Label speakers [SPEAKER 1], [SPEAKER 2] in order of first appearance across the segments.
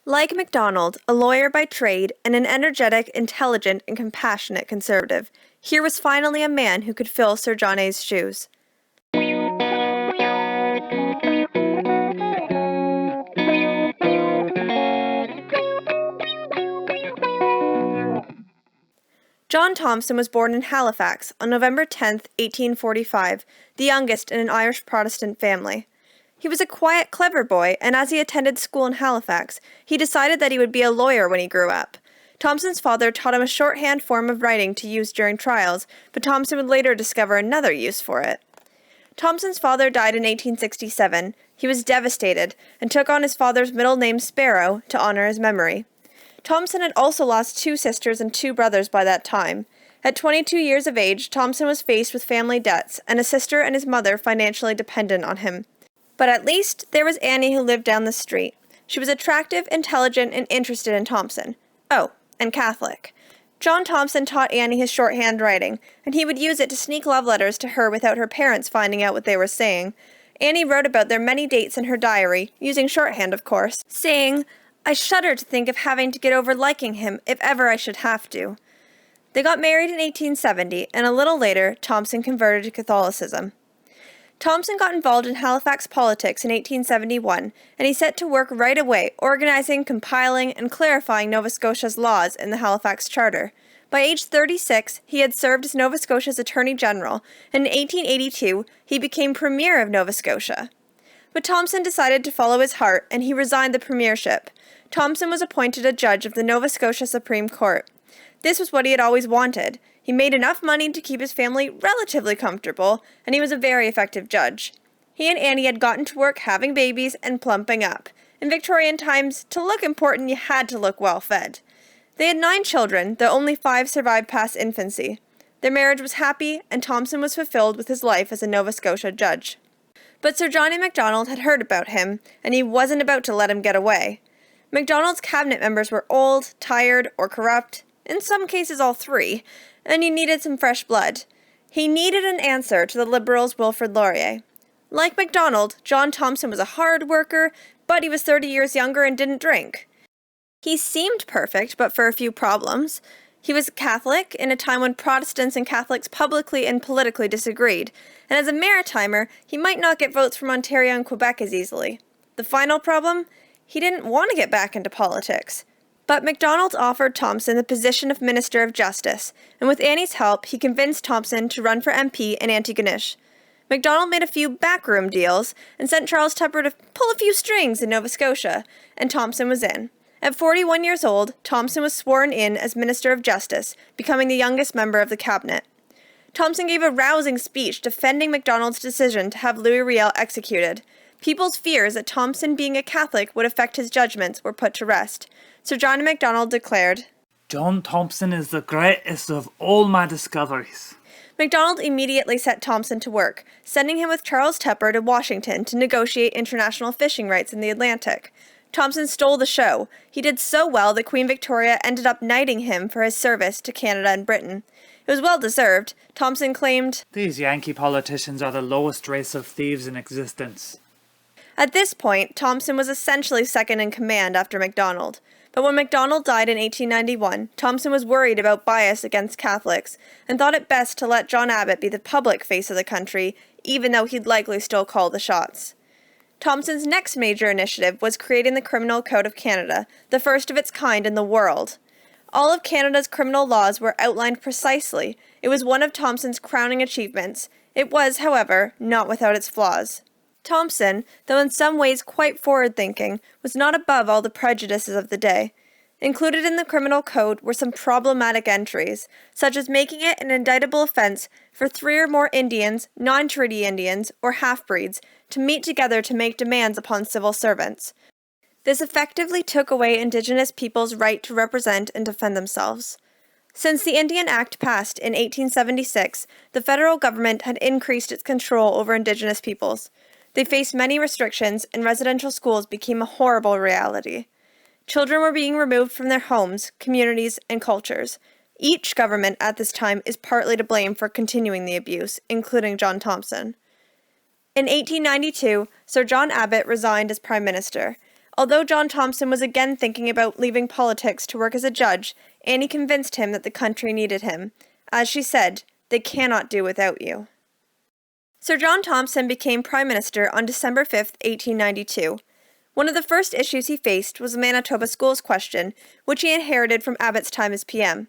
[SPEAKER 1] Like MacDonald, a lawyer by trade and an energetic, intelligent, and compassionate conservative, here was finally a man who could fill Sir John A.'s shoes. John Thompson was born in Halifax on November 10, 1845, the youngest in an Irish Protestant family. He was a quiet, clever boy, and as he attended school in Halifax, he decided that he would be a lawyer when he grew up. Thompson's father taught him a shorthand form of writing to use during trials, but Thompson would later discover another use for it. Thompson's father died in 1867. He was devastated and took on his father's middle name Sparrow to honor his memory. Thompson had also lost 2 sisters and 2 brothers by that time. At 22 years of age, Thompson was faced with family debts and a sister and his mother financially dependent on him. But at least there was Annie who lived down the street. She was attractive, intelligent, and interested in Thompson. Oh, and Catholic. John Thompson taught Annie his shorthand writing, and he would use it to sneak love letters to her without her parents finding out what they were saying. Annie wrote about their many dates in her diary, using shorthand of course, saying, "I shudder to think of having to get over liking him if ever I should have to." They got married in 1870, and a little later, Thompson converted to Catholicism. Thompson got involved in Halifax politics in 1871, and he set to work right away, organizing, compiling, and clarifying Nova Scotia's laws in the Halifax Charter. By age 36, he had served as Nova Scotia's Attorney General, and in 1882, he became Premier of Nova Scotia. But Thompson decided to follow his heart, and he resigned the premiership. Thompson was appointed a judge of the Nova Scotia Supreme Court. This was what he had always wanted. He made enough money to keep his family relatively comfortable, and he was a very effective judge. He and Annie had gotten to work having babies and plumping up. In Victorian times, to look important, you had to look well-fed. They had 9 children, though only 5 survived past infancy. Their marriage was happy, and Thompson was fulfilled with his life as a Nova Scotia judge. But Sir John A. Macdonald had heard about him, and he wasn't about to let him get away. Macdonald's cabinet members were old, tired, or corrupt, in some cases all 3, and he needed some fresh blood. He needed an answer to the Liberals' Wilfrid Laurier. Like Macdonald, John Thompson was a hard worker, but he was 30 years younger and didn't drink. He seemed perfect, but for a few problems. He was Catholic in a time when Protestants and Catholics publicly and politically disagreed, and as a Maritimer, he might not get votes from Ontario and Quebec as easily. The final problem? He didn't want to get back into politics. But Macdonald offered Thompson the position of Minister of Justice, and with Annie's help, he convinced Thompson to run for MP in Antigonish. Macdonald made a few backroom deals and sent Charles Tupper to pull a few strings in Nova Scotia, and Thompson was in. At 41 years old, Thompson was sworn in as Minister of Justice, becoming the youngest member of the cabinet. Thompson gave a rousing speech defending Macdonald's decision to have Louis Riel executed. People's fears that Thompson being a Catholic would affect his judgments were put to rest. Sir John Macdonald declared,
[SPEAKER 2] "John Thompson is the greatest of all my discoveries."
[SPEAKER 1] Macdonald immediately set Thompson to work, sending him with Charles Tupper to Washington to negotiate international fishing rights in the Atlantic. Thompson stole the show. He did so well that Queen Victoria ended up knighting him for his service to Canada and Britain. It was well deserved. Thompson claimed,
[SPEAKER 2] "These Yankee politicians are the lowest race of thieves in existence."
[SPEAKER 1] At this point, Thompson was essentially second in command after Macdonald. But when Macdonald died in 1891, Thompson was worried about bias against Catholics and thought it best to let John Abbott be the public face of the country, even though he'd likely still call the shots. Thompson's next major initiative was creating the Criminal Code of Canada, the first of its kind in the world. All of Canada's criminal laws were outlined precisely. It was one of Thompson's crowning achievements. It was, however, not without its flaws. Thompson, though in some ways quite forward-thinking, was not above all the prejudices of the day. Included in the criminal code were some problematic entries, such as making it an indictable offense for 3 or more Indians, non-treaty Indians, or half-breeds to meet together to make demands upon civil servants. This effectively took away Indigenous peoples' right to represent and defend themselves. Since the Indian Act passed in 1876, the federal government had increased its control over Indigenous peoples. They faced many restrictions, and residential schools became a horrible reality. Children were being removed from their homes, communities, and cultures. Each government at this time is partly to blame for continuing the abuse, including John Thompson. In 1892, Sir John Abbott resigned as Prime Minister. Although John Thompson was again thinking about leaving politics to work as a judge, Annie convinced him that the country needed him. As she said, "They cannot do without you." Sir John Thompson became Prime Minister on December 5, 1892. One of the first issues he faced was the Manitoba schools question, which he inherited from Abbott's time as PM.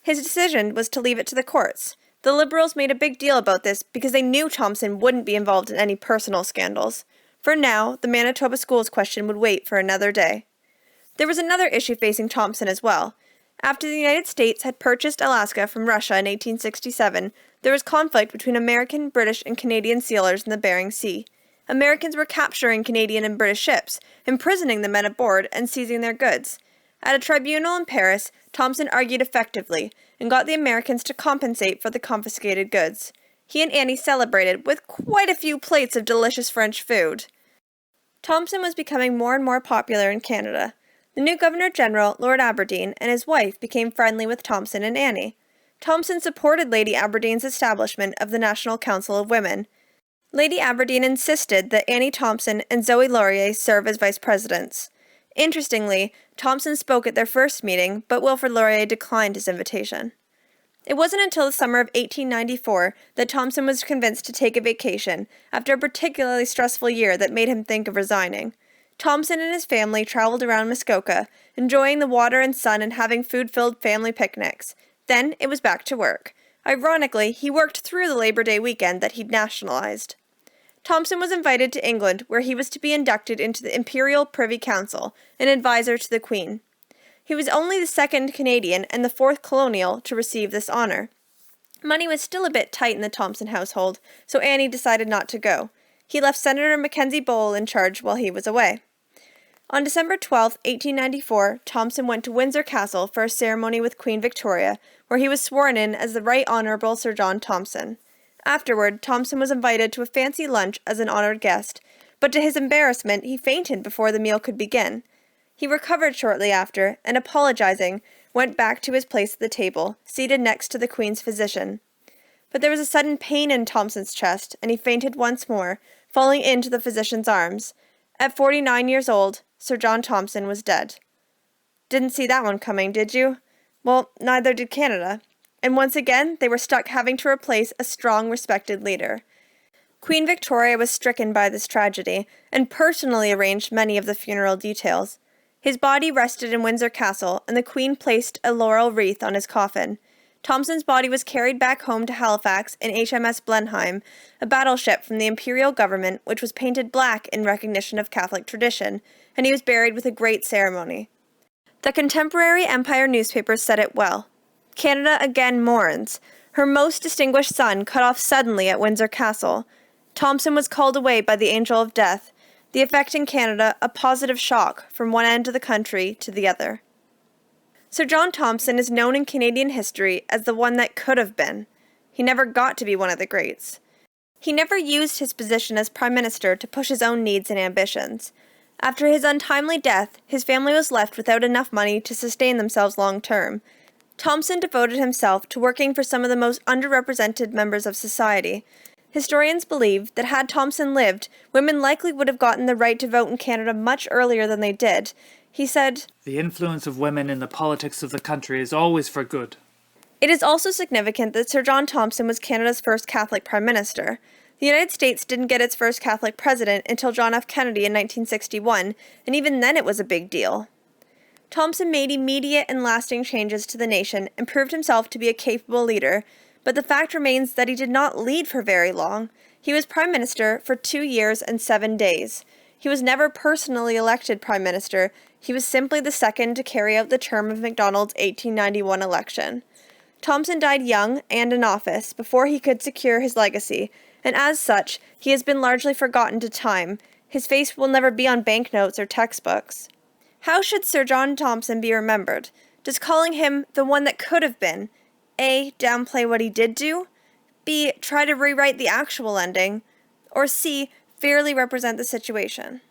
[SPEAKER 1] His decision was to leave it to the courts. The Liberals made a big deal about this because they knew Thompson wouldn't be involved in any personal scandals. For now, the Manitoba schools question would wait for another day. There was another issue facing Thompson as well. After the United States had purchased Alaska from Russia in 1867, there was conflict between American, British, and Canadian sealers in the Bering Sea. Americans were capturing Canadian and British ships, imprisoning the men aboard, and seizing their goods. At a tribunal in Paris, Thompson argued effectively and got the Americans to compensate for the confiscated goods. He and Annie celebrated with quite a few plates of delicious French food. Thompson was becoming more and more popular in Canada. The new Governor-General, Lord Aberdeen, and his wife became friendly with Thompson and Annie. Thompson supported Lady Aberdeen's establishment of the National Council of Women. Lady Aberdeen insisted that Annie Thompson and Zoe Laurier serve as vice presidents. Interestingly, Thompson spoke at their first meeting, but Wilfrid Laurier declined his invitation. It wasn't until the summer of 1894 that Thompson was convinced to take a vacation after a particularly stressful year that made him think of resigning. Thompson and his family traveled around Muskoka, enjoying the water and sun and having food-filled family picnics. Then it was back to work. Ironically, he worked through the Labor Day weekend that he'd nationalized. Thompson was invited to England, where he was to be inducted into the Imperial Privy Council, an advisor to the Queen. He was only the second Canadian and the fourth colonial to receive this honor. Money was still a bit tight in the Thompson household, so Annie decided not to go. He left Senator Mackenzie Bowell in charge while he was away. On December 12, 1894, Thompson went to Windsor Castle for a ceremony with Queen Victoria, where he was sworn in as the Right Honourable Sir John Thompson. Afterward, Thompson was invited to a fancy lunch as an honoured guest, but to his embarrassment, he fainted before the meal could begin. He recovered shortly after, and apologizing, went back to his place at the table, seated next to the Queen's physician. But there was a sudden pain in Thompson's chest, and he fainted once more, falling into the physician's arms. At 49 years old, Sir John Thompson was dead. Didn't see that one coming, did you? Well, neither did Canada. And once again, they were stuck having to replace a strong, respected leader. Queen Victoria was stricken by this tragedy, and personally arranged many of the funeral details. His body rested in Windsor Castle, and the Queen placed a laurel wreath on his coffin. Thompson's body was carried back home to Halifax in HMS Blenheim, a battleship from the Imperial government which was painted black in recognition of Catholic tradition, and he was buried with a great ceremony. The contemporary Empire newspaper said it well. Canada again mourns. Her most distinguished son cut off suddenly at Windsor Castle. Thompson was called away by the angel of death, the effect in Canada a positive shock from one end of the country to the other. Sir John Thompson is known in Canadian history as the one that could have been. He never got to be one of the greats. He never used his position as Prime Minister to push his own needs and ambitions. After his untimely death, his family was left without enough money to sustain themselves long term. Thompson devoted himself to working for some of the most underrepresented members of society. Historians believe that had Thompson lived, women likely would have gotten the right to vote in Canada much earlier than they did. He said,
[SPEAKER 2] "The influence of women in the politics of the country is always for good."
[SPEAKER 1] It is also significant that Sir John Thompson was Canada's first Catholic Prime Minister. The United States didn't get its first Catholic president until John F. Kennedy in 1961, and even then it was a big deal. Thompson made immediate and lasting changes to the nation and proved himself to be a capable leader, but the fact remains that he did not lead for very long. He was Prime Minister for 2 years and 7 days. He was never personally elected Prime Minister. He was simply the second to carry out the term of Macdonald's 1891 election. Thompson died young and in office before he could secure his legacy, and as such, he has been largely forgotten to time. His face will never be on banknotes or textbooks. How should Sir John Thompson be remembered? Does calling him the one that could have been A. downplay what he did do? B. try to rewrite the actual ending? Or C. fairly represent the situation?